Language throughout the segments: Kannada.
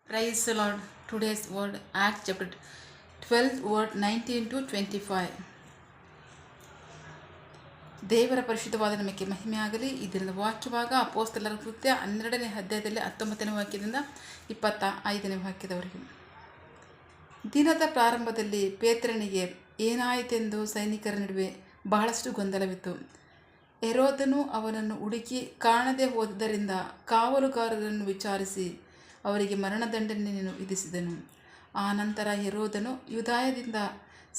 Praise the Lord. Today's word, Acts chapter 12, word 19 to 25. ದೇವರ ಪರಿಶುದ್ಧವಾದ ನಮಗೆ ಮಹಿಮೆ ಆಗಲಿ. ಇದರ ವಾಕ್ಯವಾಗ ಅಪೊಸ್ತಲರ ಕೃತ್ಯ 12ನೇ ಅಧ್ಯಾಯದಲ್ಲಿ 19ನೇ ವಾಕ್ಯದಿಂದ 25ನೇ ವಾಕ್ಯದವರೆಗೆ. ದಿನದ ಪ್ರಾರಂಭದಲ್ಲಿ ಪೇತ್ರನಿಗೆ ಏನಾಯಿತೆಂದು ಸೈನಿಕರ ನಡುವೆ ಬಹಳಷ್ಟು ಗೊಂದಲವಿತ್ತು. ಹೆರೋದನು ಅವನನ್ನು ಹುಡುಕಿ ಕಾಣದೆ ಹೋದುದರಿಂದ ಕಾವಲುಗಾರರನ್ನು ವಿಚಾರಿಸಿ ಅವರಿಗೆ ಮರಣದಂಡನೆಯನ್ನು ವಿಧಿಸಿದನು. ಆ ನಂತರ ಹೆರೋದನು ಯೂದಾಯದಿಂದ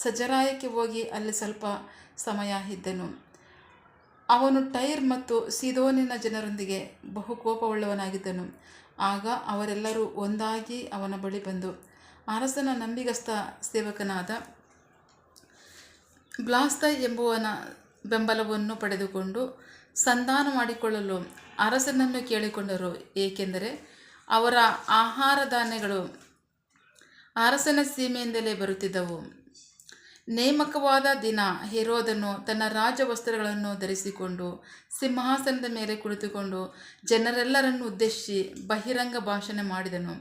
ಸಜರಾಯಕ್ಕೆ ಹೋಗಿ ಅಲ್ಲಿ ಸ್ವಲ್ಪ ಸಮಯ ಇದ್ದನು. ಅವನು ಟೈರ್ ಮತ್ತು ಸೀದೋನಿನ ಜನರೊಂದಿಗೆ ಬಹು ಕೋಪವುಳ್ಳವನಾಗಿದ್ದನು. ಆಗ ಅವರೆಲ್ಲರೂ ಒಂದಾಗಿ ಅವನ ಬಳಿ ಬಂದು ಅರಸನ ನಂಬಿಗಸ್ತ ಸೇವಕನಾದ ಬ್ಲಾಸ್ತ ಎಂಬುವನ ಬೆಂಬಲವನ್ನು ಪಡೆದುಕೊಂಡು ಸಂಧಾನ ಮಾಡಿಕೊಳ್ಳಲು ಅರಸನನ್ನು ಕೇಳಿಕೊಂಡರು. ಏಕೆಂದರೆ ಅವರ ಆಹಾರ ಧಾನ್ಯಗಳು ಅರಸನ ಸೀಮೆಯಿಂದಲೇ ಬರುತ್ತಿದ್ದವು. ನೇಮಕವಾದ ದಿನ ಹೆರೋದನು ತನ್ನ ರಾಜವಸ್ತ್ರಗಳನ್ನು ಧರಿಸಿಕೊಂಡು ಸಿಂಹಾಸನದ ಮೇಲೆ ಕುಳಿತುಕೊಂಡು ಜನರೆಲ್ಲರನ್ನು ಉದ್ದೇಶಿಸಿ ಬಹಿರಂಗ ಭಾಷಣ ಮಾಡಿದನು.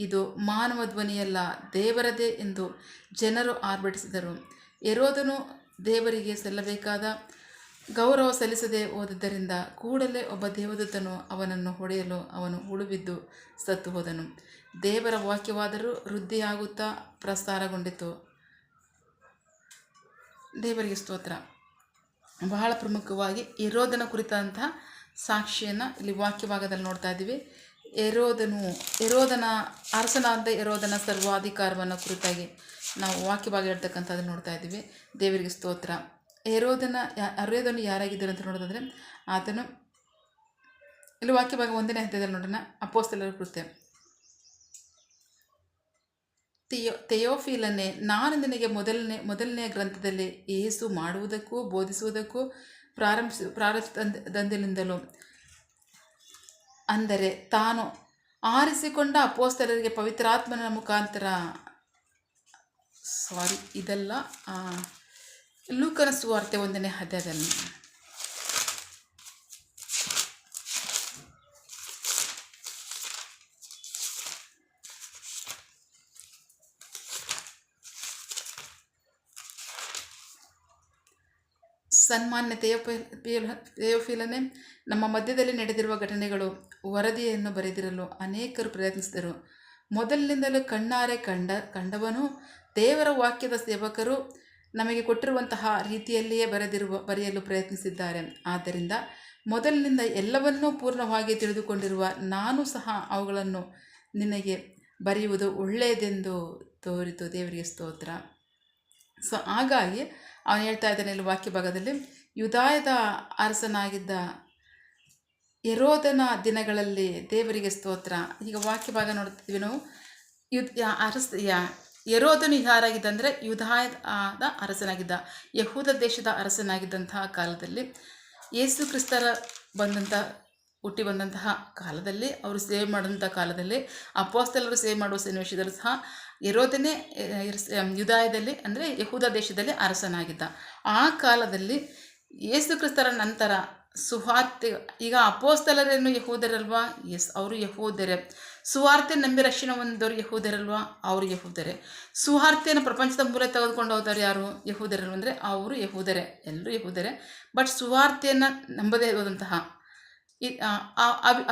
ಇದು ಮಾನವ ಧ್ವನಿಯಲ್ಲ, ದೇವರದೇ ಎಂದು ಜನರು ಆರ್ಭಟಿಸಿದರು. ಹೆರೋದನು ದೇವರಿಗೆ ಸಲ್ಲಬೇಕಾದ ಗೌರವ ಸಲ್ಲಿಸದೆ ಹೋದುದರಿಂದ ಕೂಡಲೇ ಒಬ್ಬ ದೇವದೂತನು ಅವನನ್ನು ಹೊಡೆಯಲು ಅವನು ಉಳುಬಿದ್ದು ಸತ್ತು ಹೋದನು. ದೇವರ ವಾಕ್ಯವಾದರೂ ವೃದ್ಧಿಯಾಗುತ್ತಾ ಪ್ರಸಾರಗೊಂಡಿತು. ದೇವರಿಗೆ ಸ್ತೋತ್ರ. ಬಹಳ ಪ್ರಮುಖವಾಗಿ ಹೆರೋದನ ಕುರಿತಂತಹ ಸಾಕ್ಷಿಯನ್ನು ಇಲ್ಲಿ ವಾಕ್ಯಭಾಗದಲ್ಲಿ ನೋಡ್ತಾ ಇದ್ದೀವಿ. ಹೆರೋದನ ಅರಸನಾದ ಹೆರೋದನ ಸರ್ವಾಧಿಕಾರವನ್ನು ಕುರಿತಾಗಿ ನಾವು ವಾಕ್ಯಭಾಗ ಹೇಳ್ತಕ್ಕಂಥದ್ದು ನೋಡ್ತಾ ಇದ್ದೀವಿ. ದೇವರಿಗೆ ಸ್ತೋತ್ರ. ಹೆರೋದನು ಯಾರಾಗಿದ್ದರು ಅಂತ ನೋಡೋದಾದರೆ, ಆತನು ಇಲ್ಲಿ ವಾಕ್ಯಭಾಗ 1ನೇ ಅಧ್ಯಾಯದಲ್ಲಿ ನೋಡೋಣ. ಅಪೊಸ್ತಲರ ಕೃತ್ಯ. ಥೆಯೋಫಿಲನೇ, ನಾನು ನಿನಗೆ ಮೊದಲನೆಯ ಗ್ರಂಥದಲ್ಲಿ ಯೇಸು ಮಾಡುವುದಕ್ಕೂ ಬೋಧಿಸುವುದಕ್ಕೂ ಪ್ರಾರಂಭಿಸಿದಂದಿನಿಂದಲೂ, ಅಂದರೆ ತಾನು ಆರಿಸಿಕೊಂಡ ಅಪೊಸ್ತಲರಿಗೆ ಪವಿತ್ರಾತ್ಮನ ಮುಖಾಂತರ ಇದೆಲ್ಲ ಲೂಕನ ಸುವಾರ್ತೆ 1ನೇ ಅಧ್ಯಾಯದಲ್ಲಿ. ಸನ್ಮಾನ್ಯ ಥೆಯೋಫಿಲನೇ, ನಮ್ಮ ಮಧ್ಯದಲ್ಲಿ ನಡೆದಿರುವ ಘಟನೆಗಳು ವರದಿಯನ್ನು ಬರೆದಿರಲು ಅನೇಕರು ಪ್ರಯತ್ನಿಸಿದರು. ಮೊದಲಿನಿಂದಲೂ ಕಣ್ಣಾರೆ ಕಂಡವನು ದೇವರ ವಾಕ್ಯದ ಸೇವಕರು ನಮಗೆ ಕೊಟ್ಟಿರುವಂತಹ ರೀತಿಯಲ್ಲಿಯೇ ಬರೆಯಲು ಪ್ರಯತ್ನಿಸಿದ್ದಾರೆ. ಆದ್ದರಿಂದ ಮೊದಲಿನಿಂದ ಎಲ್ಲವನ್ನೂ ಪೂರ್ಣವಾಗಿ ತಿಳಿದುಕೊಂಡಿರುವ ನಾನು ಸಹ ಅವುಗಳನ್ನು ನಿನಗೆ ಬರೆಯುವುದು ಒಳ್ಳೆಯದೆಂದು ತೋರಿತು. ದೇವರಿಗೆ ಸ್ತೋತ್ರ. ಸೊ ಹಾಗಾಗಿ ಅವನು ಹೇಳ್ತಾ ಇದ್ದಾನೆ ಇಲ್ಲಿ ವಾಕ್ಯಭಾಗದಲ್ಲಿ, ಯೂದಾಯದ ಅರಸನಾಗಿದ್ದ ಹೆರೋದನ ದಿನಗಳಲ್ಲಿ ದೇವರಿಗೆ ಸ್ತೋತ್ರ. ಈಗ ವಾಕ್ಯಭಾಗ ನೋಡ್ತಿದ್ವಿ ನಾವು. ಹೆರೋದನು ಯಾರಾಗಿದ್ದ ಅಂದರೆ ಯೂದಾಯದ ಅರಸನಾಗಿದ್ದ, ಯಹೂದ ದೇಶದ ಅರಸನಾಗಿದ್ದಂತಹ ಕಾಲದಲ್ಲಿ, ಯೇಸು ಕ್ರಿಸ್ತರ ಹುಟ್ಟಿ ಬಂದಂತಹ ಕಾಲದಲ್ಲಿ, ಅವರು ಸೇವೆ ಮಾಡಿದಂಥ ಕಾಲದಲ್ಲಿ, ಅಪೊಸ್ತಲರು ಸೇವೆ ಮಾಡುವ ಸನ್ನಿವೇಶದಲ್ಲೂ ಸಹ ಹೆರೋದನೇ ಯೂದಾಯದಲ್ಲಿ ಅಂದರೆ ಯಹೂದ ದೇಶದಲ್ಲಿ ಅರಸನಾಗಿದ್ದ. ಆ ಕಾಲದಲ್ಲಿ ಯೇಸು ಕ್ರಿಸ್ತರ ನಂತರ ಸುವಾರ್ತೆ, ಈಗ ಅಪೊಸ್ತಲರೇನು ಯಹೂದರಲ್ವಾ? ಎಸ್, ಅವರು ಯಹೂದರೇ. ಸುವಾರ್ತೆ ನಂಬಿ ರಕ್ಷಣೆ ಹೊಂದವರು ಯಹೂದರಲ್ವಾ? ಅವರು ಯಹೂದರೇ. ಸುವಾರ್ತೆಯನ್ನು ಪ್ರಪಂಚದ ಮೂಲೆ ತೆಗೆದುಕೊಂಡು ಹೋದವರು ಯಾರು? ಯಹೂದರಲ್ವ ಅಂದರೆ ಅವರು ಯಹೂದರೇ, ಎಲ್ಲರೂ ಯಹೂದರೇ. ಬಟ್ ಸುವಾರ್ತೆಯನ್ನು ನಂಬದೇ ಹೋದಂತಹ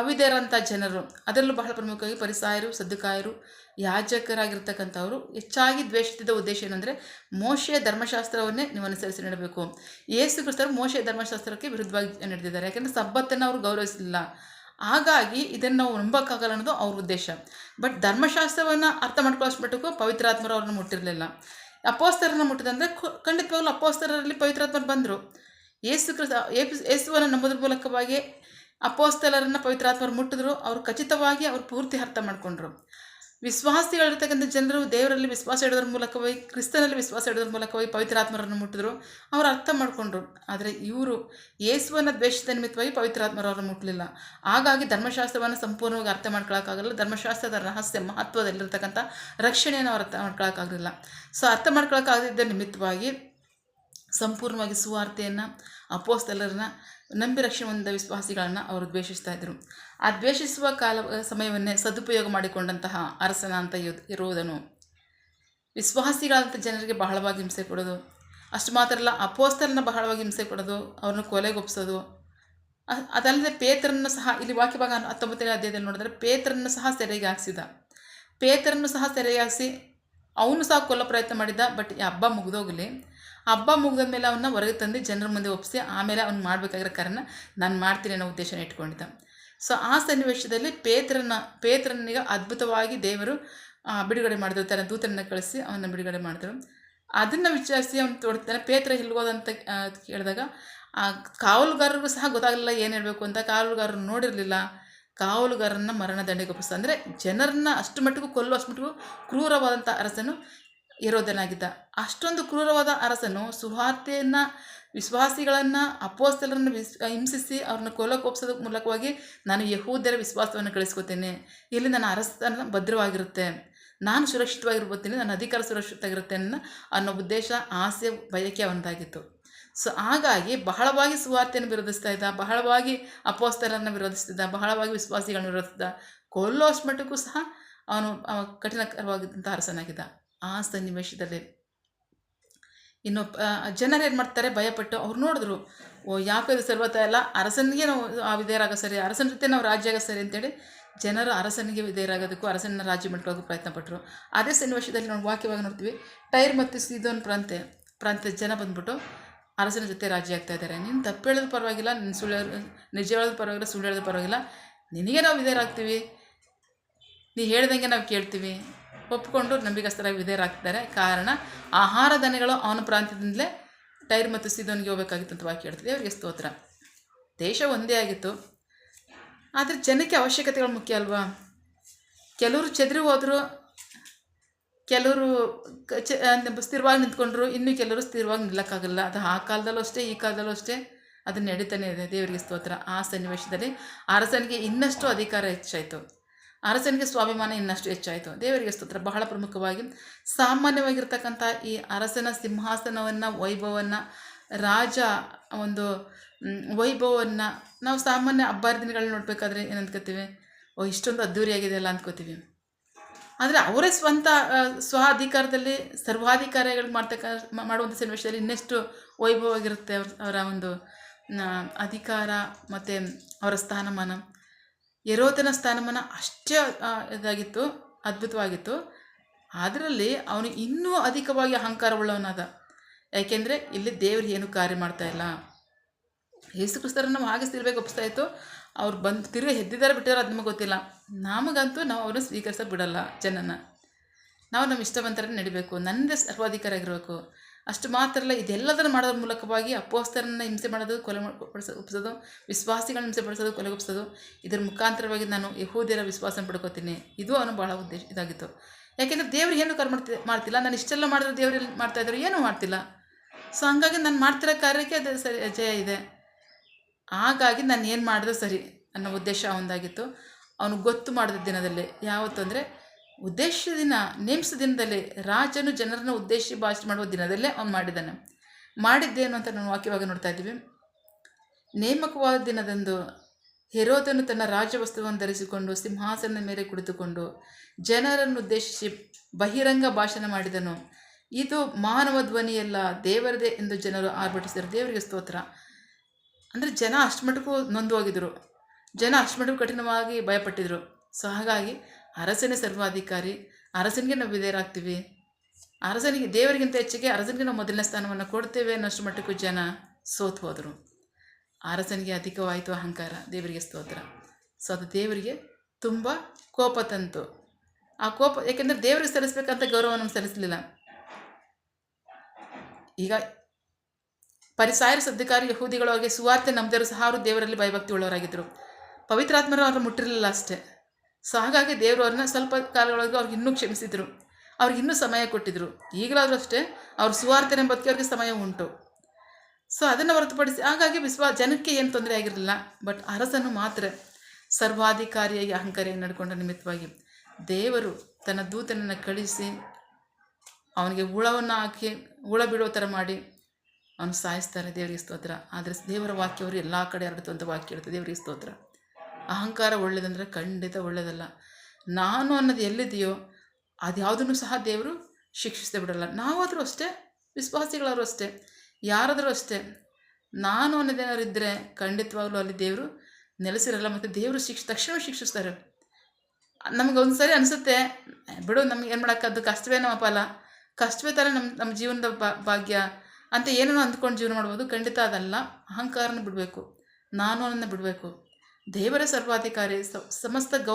ಅವಿಧೇಯರಂಥ ಜನರು, ಅದರಲ್ಲೂ ಬಹಳ ಪ್ರಮುಖವಾಗಿ ಫರಿಸಾಯರು, ಸದ್ದುಕಾಯರು, ಯಾಜಕರಾಗಿರ್ತಕ್ಕಂಥವರು ಹೆಚ್ಚಾಗಿ ದ್ವೇಷಿಸಿದ ಉದ್ದೇಶ ಏನಂದರೆ ಮೋಶೆಯ ಧರ್ಮಶಾಸ್ತ್ರವನ್ನೇ ನೀವು ಅನುಸರಿಸಿ ನಡೆಯಬೇಕು. ಯೇಸು ಕ್ರಿಸ್ತರು ಮೋಶೆಯ ಧರ್ಮಶಾಸ್ತ್ರಕ್ಕೆ ವಿರುದ್ಧವಾಗಿ ನಡೆದಿದ್ದಾರೆ. ಯಾಕೆಂದರೆ ಸಬ್ಬತ್ತನ್ನು ಅವರು ಗೌರವಿಸಲಿಲ್ಲ. ಹಾಗಾಗಿ ಇದನ್ನು ನಾವು ನಂಬೋಕ್ಕಾಗಲ್ಲ ಅನ್ನೋದು ಅವ್ರ ಉದ್ದೇಶ. ಬಟ್ ಧರ್ಮಶಾಸ್ತ್ರವನ್ನು ಅರ್ಥ ಮಾಡ್ಕೊಳ್ಳೋಷ್ಟು ಪವಿತ್ರಾತ್ಮರು ಅವ್ರನ್ನ ಮುಟ್ಟಿರಲಿಲ್ಲ. ಅಪೊಸ್ತಲರನ್ನು ಮುಟ್ಟಿದಂದರೆ ಖಂಡಿತವಾಗ್ಲೂ ಅಪೊಸ್ತಲರಲ್ಲಿ ಪವಿತ್ರಾತ್ಮರು ಬಂದರು. ಯೇಸುವನ್ನು ನಂಬೋದ್ರ ಮೂಲಕವಾಗಿ ಅಪೊಸ್ತಲರನ್ನು ಪವಿತ್ರಾತ್ಮರು ಮುಟ್ಟಿದ್ರು. ಅವರು ಖಚಿತವಾಗಿ ಅವರು ಪೂರ್ತಿ ಅರ್ಥ ಮಾಡಿಕೊಂಡ್ರು. ವಿಶ್ವಾಸಿಗಳಿರ್ತಕ್ಕಂಥ ಜನರು ದೇವರಲ್ಲಿ ವಿಶ್ವಾಸ ಇಡೋದ್ರ ಮೂಲಕವಾಗಿ, ಕ್ರಿಸ್ತನಲ್ಲಿ ವಿಶ್ವಾಸ ಇಡೋದ್ರ ಮೂಲಕವಾಗಿ ಪವಿತ್ರಾತ್ಮರನ್ನು ಮುಟ್ಟಿದ್ರು, ಅವರು ಅರ್ಥ ಮಾಡಿಕೊಂಡ್ರು. ಆದರೆ ಇವರು ಯೇಸುವನ್ನು ದ್ವೇಷದ ನಿಮಿತ್ತವಾಗಿ ಪವಿತ್ರಾತ್ಮರವ್ರನ್ನ ಮುಟ್ಟಲಿಲ್ಲ. ಹಾಗಾಗಿ ಧರ್ಮಶಾಸ್ತ್ರವನ್ನು ಸಂಪೂರ್ಣವಾಗಿ ಅರ್ಥ ಮಾಡ್ಕೊಳ್ಳೋಕ್ಕಾಗಲ್ಲ. ಧರ್ಮಶಾಸ್ತ್ರದ ರಹಸ್ಯ ಮಹತ್ವದಲ್ಲಿರ್ತಕ್ಕಂಥ ರಕ್ಷಣೆಯನ್ನು ಅವ್ರು ಅರ್ಥ ಮಾಡ್ಕೊಳ್ಳೋಕ್ಕಾಗಲಿಲ್ಲ. ಸೊ ಅರ್ಥ ಮಾಡ್ಕೊಳ್ಳೋಕ್ಕಾಗದಿದ್ದ ನಿಮಿತ್ತವಾಗಿ ಸಂಪೂರ್ಣವಾಗಿ ಸುವಾರ್ತೆಯನ್ನು, ಅಪೊಸ್ತಲರನ್ನ ನಂಬಿ ರಕ್ಷಣೆ ಹೊಂದಿದ ವಿಶ್ವಾಸಿಗಳನ್ನು ಅವರು ದ್ವೇಷಿಸ್ತಾ ಇದ್ದರು. ಆ ದ್ವೇಷಿಸುವ ಸಮಯವನ್ನೇ ಸದುಪಯೋಗ ಮಾಡಿಕೊಂಡಂತಹ ಅರಸನ ಅಂತ ಇರುವುದನ್ನು ವಿಶ್ವಾಸಿಗಳಂಥ ಜನರಿಗೆ ಬಹಳವಾಗಿ ಹಿಂಸೆ ಕೊಡೋದು. ಅಷ್ಟು ಮಾತ್ರ ಅಲ್ಲ, ಅಪೋಸ್ತಲರನ್ನ ಬಹಳವಾಗಿ ಹಿಂಸೆ ಕೊಡೋದು, ಅವ್ರನ್ನ ಕೊಲೆಗೊಪ್ಸೋದು. ಅದಲ್ಲದೆ ಪೇತ್ರನ್ನು ಸಹ ಇಲ್ಲಿ ವಾಕ್ಯಭಾಗ 19ನೇ ಅಧ್ಯಾಯದಲ್ಲಿ ನೋಡಿದ್ರೆ ಪೇತ್ರನ್ನು ಸಹ ಸೆರೆಗೆ ಹಾಕಿಸಿದ. ಪೇತ್ರನ್ನು ಸಹ ಸೆರೆಗೆ ಹಾಕಿಸಿ ಅವನು ಸಹ ಕೊಲ್ಲೋ ಪ್ರಯತ್ನ ಮಾಡಿದ್ದ. ಬಟ್ ಈ ಹಬ್ಬ ಮುಗಿದೋಗಲಿ, ಹಬ್ಬ ಮುಗಿದ ಮೇಲೆ ಅವನ್ನ ಹೊರಗೆ ತಂದು ಜನರ ಮುಂದೆ ಒಪ್ಪಿಸಿ ಆಮೇಲೆ ಅವ್ನು ಮಾಡಬೇಕಾಗಿರೋ ಕಾರ್ಯನ ನಾನು ಮಾಡ್ತೀನಿ ಅನ್ನೋ ಉದ್ದೇಶನ ಇಟ್ಕೊಂಡಿದ್ದ. ಸೊ ಆ ಸನ್ನಿವೇಶದಲ್ಲಿ ಪೇತ್ರನಿಗೆ ಅದ್ಭುತವಾಗಿ ದೇವರು ಬಿಡುಗಡೆ ಮಾಡಿದ್ರು. ತನ್ನ ದೂತರನ್ನು ಕಳಿಸಿ ಅವನ್ನ ಬಿಡುಗಡೆ ಮಾಡಿದ್ರು. ಅದನ್ನು ವಿಚಾರಿಸಿ ಅವನು ತೋಡ್ತಾನೆ. ಪೇತ್ರ ಇಲ್ಗೋದಂತ ಕೇಳಿದಾಗ ಆ ಕಾವಲುಗಾರರಿಗೂ ಸಹ ಗೊತ್ತಾಗಲಿಲ್ಲ ಏನು ಹೇಳಬೇಕು ಅಂತ. ಕಾವಲುಗಾರರು ನೋಡಿರಲಿಲ್ಲ. ಕಾವಲುಗಾರರನ್ನ ಮರಣ ದಂಡೆಗೆ ಒಪ್ಪಿಸ್ತ. ಅಂದರೆ ಜನರನ್ನ ಅಷ್ಟು ಮಟ್ಟಿಗೂ ಅಷ್ಟು ಮಟ್ಟಿಗೂ ಕ್ರೂರವಾದಂಥ ಅರಸನು ಹೆರೋದನಾಗಿದ್ದ. ಅಷ್ಟೊಂದು ಕ್ರೂರವಾದ ಅರಸನು ಸುವಾರ್ತೆಯನ್ನು, ವಿಶ್ವಾಸಿಗಳನ್ನು, ಅಪೊಸ್ತಲರನ್ನು ಹಿಂಸಿಸಿ ಅವ್ರನ್ನ ಕೊಲ್ಲೋಕೋಪ್ಸೋದ ಮೂಲಕವಾಗಿ ನಾನು ಯಹೂದ್ಯರ ವಿಶ್ವಾಸವನ್ನು ಗಳಿಸ್ಕೊತೇನೆ, ಇಲ್ಲಿ ನನ್ನ ಅರಸನ ಭದ್ರವಾಗಿರುತ್ತೆ, ನಾನು ಸುರಕ್ಷಿತವಾಗಿರ್ಬೋತೀನಿ, ನನ್ನ ಅಧಿಕಾರ ಸುರಕ್ಷಿತವಾಗಿರುತ್ತೆ ಅನ್ನೋ ಉದ್ದೇಶ, ಆಸೆ, ಬಯಕೆ ಅವನದಾಗಿತ್ತು. ಸೊ ಹಾಗಾಗಿ ಬಹಳವಾಗಿ ಸುವಾರ್ತೆಯನ್ನು ವಿರೋಧಿಸ್ತಾ ಇದ್ದ, ಬಹಳವಾಗಿ ಅಪೊಸ್ತಲರನ್ನು ವಿರೋಧಿಸ್ತಿದ್ದ, ಬಹಳವಾಗಿ ವಿಶ್ವಾಸಿಗಳನ್ನು ವಿರೋಧಿಸಿದ್ದ. ಕೊಲ್ಲೋ ಅಷ್ಟು ಮಟ್ಟಕ್ಕೂ ಸಹ ಅವನು ಕಠಿಣಕರವಾಗಿದ್ದಂಥ ಅರಸನಾಗಿದ್ದ. ಆ ಸನ್ನಿವೇಶದಲ್ಲಿ ಇನ್ನು ಜನರು ಏನು ಮಾಡ್ತಾರೆ, ಭಯಪಟ್ಟು ಅವ್ರು ನೋಡಿದ್ರು, ಯಾಕೆ ಇದು ಸರ್ವತ ಎಲ್ಲ ಅರಸನಿಗೆ ನಾವು ವಿಧೇಯರಾಗ ಸರಿ, ಅರಸನ ಜೊತೆ ನಾವು ರಾಜ್ಯ ಆಗ ಸರಿ ಅಂತೇಳಿ ಜನರು ಅರಸನಿಗೆ ವಿಧೇಯರಾಗೋದಕ್ಕೂ ಅರಸನ ರಾಜ್ಯ ಮಾಡ್ಕೊಳ್ಳೋದಕ್ಕೂ ಪ್ರಯತ್ನ ಪಟ್ಟರು. ಅದೇ ಸನ್ನಿವೇಶದಲ್ಲಿ ನಾವು ವಾಕ್ಯವಾಗಿ ನೋಡ್ತೀವಿ, ಟೈರ್ ಮತ್ತು ಸೀದೋನ್ ಪ್ರಾಂತ್ಯದ ಜನ ಬಂದ್ಬಿಟ್ಟು ಅರಸನ ಜೊತೆ ರಾಜ್ಯ ಆಗ್ತಾ ಇದ್ದಾರೆ. ನೀನು ತಪ್ಪು ಹೇಳೋದು ಪರವಾಗಿಲ್ಲ, ನಿನ್ನ ನಿಜ ಹೇಳೋದು ಪರವಾಗಿಲ್ಲ, ಸುಳ್ಳು ಹೇಳೋದು ಪರವಾಗಿಲ್ಲ, ನಿನಗೆ ನಾವು ವಿಧೇಯರಾಗ್ತೀವಿ, ನೀ ಹೇಳ್ದಂಗೆ ನಾವು ಕೇಳ್ತೀವಿ ಒಪ್ಪಿಕೊಂಡು ನಂಬಿಕಸ್ಥರಾಗಿ ವಿಧೇಯರಾಗ್ತಿದ್ದಾರೆ. ಕಾರಣ ಆಹಾರ ಧಾನ್ಯಗಳು ಅವನ ಪ್ರಾಂತ್ಯದಿಂದಲೇ ಟೈರ್ ಮತ್ತು ಸೀದೋನಿಗೆ ಹೋಗಬೇಕಾಗಿತ್ತು ಅಂತ ವಾಕ್ಯ ಹೇಳ್ತಿದೆ. ಅವರಿಗೆ ಸ್ತೋತ್ರ. ದೇಶ ಒಂದೇ ಆಗಿತ್ತು, ಆದರೆ ಜನಕ್ಕೆ ಅವಶ್ಯಕತೆಗಳು ಮುಖ್ಯ ಅಲ್ವಾ. ಕೆಲವರು ಚೆದರಿ ಹೋದರು, ಕೆಲವರು ಸ್ಥಿರವಾಗಿ ನಿಂತ್ಕೊಂಡ್ರು, ಇನ್ನು ಕೆಲವರು ಸ್ಥಿರವಾಗಿ ನಿಲ್ಲಕ್ಕಾಗಲ್ಲ. ಅದು ಆ ಕಾಲದಲ್ಲೂ ಅಷ್ಟೇ, ಈ ಕಾಲದಲ್ಲೂ ಅಷ್ಟೇ, ಅದನ್ನು ನಡೀತಾನೆ ಇದೆ. ದೇವರಿಗೆ ಸ್ತೋತ್ರ. ಆ ಸನ್ನಿವೇಶದಲ್ಲಿ ಅರಸನಿಗೆ ಇನ್ನಷ್ಟು ಅಧಿಕಾರ ಹೆಚ್ಚಾಯಿತು, ಅರಸನಿಗೆ ಸ್ವಾಭಿಮಾನ ಇನ್ನಷ್ಟು ಹೆಚ್ಚಾಯಿತು. ದೇವರಿಗೆ ಸ್ತೋತ್ರ. ಬಹಳ ಪ್ರಮುಖವಾಗಿ ಸಾಮಾನ್ಯವಾಗಿರ್ತಕ್ಕಂಥ ಈ ಅರಸನ ಸಿಂಹಾಸನವನ್ನು, ವೈಭವವನ್ನು, ರಾಜ ಒಂದು ವೈಭವವನ್ನು ನಾವು ಸಾಮಾನ್ಯ ಹಬ್ಬ ದಿನಗಳನ್ನ ನೋಡಬೇಕಾದ್ರೆ ಏನು ಅಂದ್ಕೋತೀವಿ, ಇಷ್ಟೊಂದು ಅದ್ಧೂರಿಯಾಗಿದೆ ಅಲ್ಲ ಅಂದ್ಕೋತೀವಿ. ಆದರೆ ಅವರೇ ಸ್ವ ಅಧಿಕಾರದಲ್ಲಿ ಸರ್ವಾಧಿಕಾರಿಗಳು ಮಾಡುವಂಥ ಸನ್ನಿವೇಶದಲ್ಲಿ ಇನ್ನೆಷ್ಟು ವೈಭವವಾಗಿರುತ್ತೆ ಅವರ ಒಂದು ಅಧಿಕಾರ ಮತ್ತು ಅವರ ಸ್ಥಾನಮಾನ. ಹೆರೋದನ ಸ್ಥಾನಮಾನ ಅಷ್ಟೇ ಇದಾಗಿತ್ತು, ಅದ್ಭುತವಾಗಿತ್ತು. ಅದರಲ್ಲಿ ಅವನು ಇನ್ನೂ ಅಧಿಕವಾಗಿ ಅಹಂಕಾರವುಳ್ಳವನಾದ. ಯಾಕೆಂದರೆ ಇಲ್ಲಿ ದೇವರು ಏನು ಕಾರ್ಯ ಮಾಡ್ತಾಯಿಲ್ಲ. ಯೇಸು ಕ್ರಿಸ್ತರನ್ನು ನಾವು ಹಾಗೆ ಸಿಲ್ಬೇಕು ಒಪ್ಪಿಸ್ತಾ ಇತ್ತು. ಅವ್ರು ಬಂದು ತಿರುಗಿ ಎದ್ದಿದ್ದಾರೆ ಬಿಟ್ಟಿದ್ದಾರೆ ಅದು ನಮಗೆ ಗೊತ್ತಿಲ್ಲ. ನಮಗಂತೂ ನಾವು ಅವ್ರನ್ನ ಸ್ವೀಕರಿಸೋಕೆ ಬಿಡಲ್ಲ. ಜನನ ನಾವು ನಮ್ಮ ಇಷ್ಟವಂತರನ್ನು ನಡಿಬೇಕು, ನನ್ನದೇ ಸರ್ವಾಧಿಕಾರ ಆಗಿರಬೇಕು. ಅಷ್ಟು ಮಾತ್ರ ಅಲ್ಲ, ಇದೆಲ್ಲದನ್ನು ಮಾಡೋದ್ರ ಮೂಲಕವಾಗಿ ಅಪೊಸ್ತಲರನ್ನ ಹಿಂಸೆ ಮಾಡೋದು, ಒಪ್ಪಿಸೋದು, ವಿಶ್ವಾಸಿಗಳನ್ನ ಹಿಂಸೆ ಪಡಿಸೋದು, ಕೊಲೆಗೊಪ್ಸೋದು, ಇದರ ಮುಖಾಂತರವಾಗಿ ನಾನು ಯಹೂದ್ಯರ ವಿಶ್ವಾಸ ಪಡ್ಕೋತೀನಿ. ಇದು ಅವನು ಬಹಳ ಇದಾಗಿತ್ತು. ಯಾಕೆಂದರೆ ದೇವ್ರು ಏನು ಮಾಡ್ತಿಲ್ಲ. ನಾನು ಇಷ್ಟೆಲ್ಲ ಮಾಡಿದ್ರೆ ದೇವ್ರು ಮಾಡ್ತಾಯಿದ್ರು, ಏನೂ ಮಾಡ್ತಿಲ್ಲ. ಸೊ ಹಂಗಾಗಿ ನಾನು ಮಾಡ್ತಿರೋ ಕಾರ್ಯಕ್ಕೆ ಅದು ಸರಿ ಜಯ ಇದೆ. ಹಾಗಾಗಿ ನಾನು ಏನು ಮಾಡಿದ್ರು ಸರಿ ಅನ್ನೋ ಉದ್ದೇಶ ಅವನದಾಗಿತ್ತು. ಅವನು ಗೊತ್ತು ಮಾಡಿದ ದಿನದಲ್ಲಿ, ಯಾವತ್ತು ಅಂದರೆ ಉದ್ದೇಶ ದಿನ, ನೇಮಿಸಿದ ದಿನದಲ್ಲಿ, ರಾಜನು ಜನರನ್ನು ಉದ್ದೇಶಿಸಿ ಭಾಷೆ ಮಾಡುವ ದಿನದಲ್ಲೇ ಅವನು ಮಾಡಿದ್ದೇನು ಅಂತ ನಾವು ವಾಕ್ಯವಾಗಿ ನೋಡ್ತಾ ಇದ್ದೀವಿ. ನೇಮಕವಾದ ದಿನದಂದು ಹೆರೋದನು ತನ್ನ ರಾಜವಸ್ತ್ರವನ್ನು ಧರಿಸಿಕೊಂಡು ಸಿಂಹಾಸನದ ಮೇಲೆ ಕುಳಿತುಕೊಂಡು ಜನರನ್ನು ಉದ್ದೇಶಿಸಿ ಬಹಿರಂಗ ಭಾಷಣ ಮಾಡಿದನು. ಇದು ಮಾನವ ಧ್ವನಿಯಲ್ಲ, ದೇವರದೇ ಎಂದು ಜನರು ಆರ್ಭಟಿಸಿದರು. ದೇವರಿಗೆ ಸ್ತೋತ್ರ. ಅಂದರೆ ಜನ ಅಷ್ಟು ಮಟ್ಟಿಗೂ ನೊಂದು ಹೋಗಿದ್ರು, ಜನ ಅಷ್ಟು ಮಟ್ಟಿಗೂ ಕಠಿಣವಾಗಿ ಭಯಪಟ್ಟಿದ್ರು. ಸೊ ಹಾಗಾಗಿ ಅರಸನೇ ಸರ್ವಾಧಿಕಾರಿ, ಅರಸನಿಗೆ ನಾವು ವಿಧೇಯರಾಗ್ತೀವಿ, ಅರಸನಿಗೆ ದೇವರಿಗಿಂತ ಹೆಚ್ಚಿಗೆ ಅರಸನಿಗೆ ನಾವು ಮೊದಲನೇ ಸ್ಥಾನವನ್ನು ಕೊಡ್ತೇವೆ ಅನ್ನೋಷ್ಟು ಮಟ್ಟಕ್ಕೂ ಜನ ಸೋತು ಹೋದರು. ಅರಸನಿಗೆ ಅಧಿಕವಾಯಿತು ಅಹಂಕಾರ. ದೇವರಿಗೆ ಸ್ತೋತ್ರ. ಸೊ ಅದು ದೇವರಿಗೆ ತುಂಬ ಕೋಪ ತಂತು. ಆ ಕೋಪ ಏಕೆಂದರೆ ದೇವರಿಗೆ ಸಲ್ಲಿಸಬೇಕಂತ ಗೌರವವನ್ನು ಸಲ್ಲಿಸಲಿಲ್ಲ. ಈಗ ಪರಿಸಾಯರ ಸದ್ಧಿಕಾರಿ ಯಹೂದಿಗಳು ಅವರಿಗೆ ಸುವಾರ್ತೆ ನಂಬಿದರು ಸಹ ಅವರು ದೇವರಲ್ಲಿ ಭಯಭಕ್ತಿ ಉಳ್ಳವರಾಗಿದ್ದರು. ಪವಿತ್ರಾತ್ಮರು ಅವ್ರನ್ನ ಮುಟ್ಟಿರಲಿಲ್ಲ ಅಷ್ಟೇ. ಸೊ ಹಾಗಾಗಿ ದೇವರು ಅವ್ರನ್ನ ಸ್ವಲ್ಪ ಕಾಲಗಳವರೆಗೂ ಅವ್ರಿಗೆ ಇನ್ನೂ ಕ್ಷಮಿಸಿದರು, ಅವ್ರಿಗೆ ಇನ್ನೂ ಸಮಯ ಕೊಟ್ಟಿದ್ದರು. ಈಗಲಾದರೂ ಅಷ್ಟೇ ಅವ್ರ ಸುವಾರ್ತೆ ನಂಬೋದಕ್ಕೆ ಅವ್ರಿಗೆ ಸಮಯ ಉಂಟು. ಸೊ ಅದನ್ನು ಹೊರತುಪಡಿಸಿ ಹಾಗಾಗಿ ಜನಕ್ಕೆ ಏನು ತೊಂದರೆ ಆಗಿರಲಿಲ್ಲ. ಬಟ್ ಅರಸನು ಮಾತ್ರ ಸರ್ವಾಧಿಕಾರಿಯಾಗಿ ಅಹಂಕಾರಿಯಾಗಿ ನಡ್ಕೊಂಡ ನಿಮಿತ್ತವಾಗಿ ದೇವರು ತನ್ನ ದೂತನನ್ನು ಕಳಿಸಿ ಅವನಿಗೆ ಹುಳವನ್ನು ಹಾಕಿ ಹುಳ ಬಿಡೋ ಥರ ಮಾಡಿ ಅವನು ಸಾಯಿಸ್ತಾರೆ. ದೇವರಿಗೆ ಸ್ತೋತ್ರ. ಆದರೆ ದೇವರ ವಾಕ್ಯವರು ಎಲ್ಲ ಕಡೆ ಹರಡುತ್ತಂಥ ವಾಕ್ಯ ಇರುತ್ತೆ. ದೇವರಿಗೆ ಸ್ತೋತ್ರ. ಅಹಂಕಾರ ಒಳ್ಳೆಯದಂದರೆ ಖಂಡಿತ ಒಳ್ಳೆಯದಲ್ಲ. ನಾನು ಅನ್ನೋದು ಎಲ್ಲಿದೆಯೋ ಅದು ಯಾವುದನ್ನು ಸಹ ದೇವರು ಶಿಕ್ಷಿಸದೆ ಬಿಡಲ್ಲ. ನಾವಾದರೂ ಅಷ್ಟೇ, ವಿಶ್ವಾಸಿಗಳಾದರೂ ಅಷ್ಟೇ, ಯಾರಾದರೂ ಅಷ್ಟೇ. ನಾನು ಅನ್ನೋದೇನಾದ್ರು ಇದ್ದರೆ ಖಂಡಿತವಾಗ್ಲೂ ಅಲ್ಲಿ ದೇವರು ನೆಲೆಸಿರಲ್ಲ. ಮತ್ತು ದೇವರು ತಕ್ಷಣ ಶಿಕ್ಷಿಸ್ತಾರೆ. ನಮ್ಗೆ ಒಂದು ಸರಿ ಅನಿಸುತ್ತೆ, ಬಿಡು ನಮ್ಗೆ ಏನು ಮಾಡೋಕ್ಕದ್ದು, ಕಷ್ಟವೇ ನಮ್ಮ ಫಲ, ಕಷ್ಟವೇ ಥರ ನಮ್ಮ ಜೀವನದ ಭಾಗ್ಯ ಅಂತ ಏನೇನೋ ಅಂದ್ಕೊಂಡು ಜೀವನ ಮಾಡ್ಬೋದು. ಖಂಡಿತ ಅದಲ್ಲ. ಅಹಂಕಾರನ ಬಿಡಬೇಕು, ನಾನು ಅನ್ನೋದನ್ನ ಬಿಡಬೇಕು. ದೇವರೇ ಸರ್ವಾಧಿಕಾರಿ, ಸಮಸ್ತ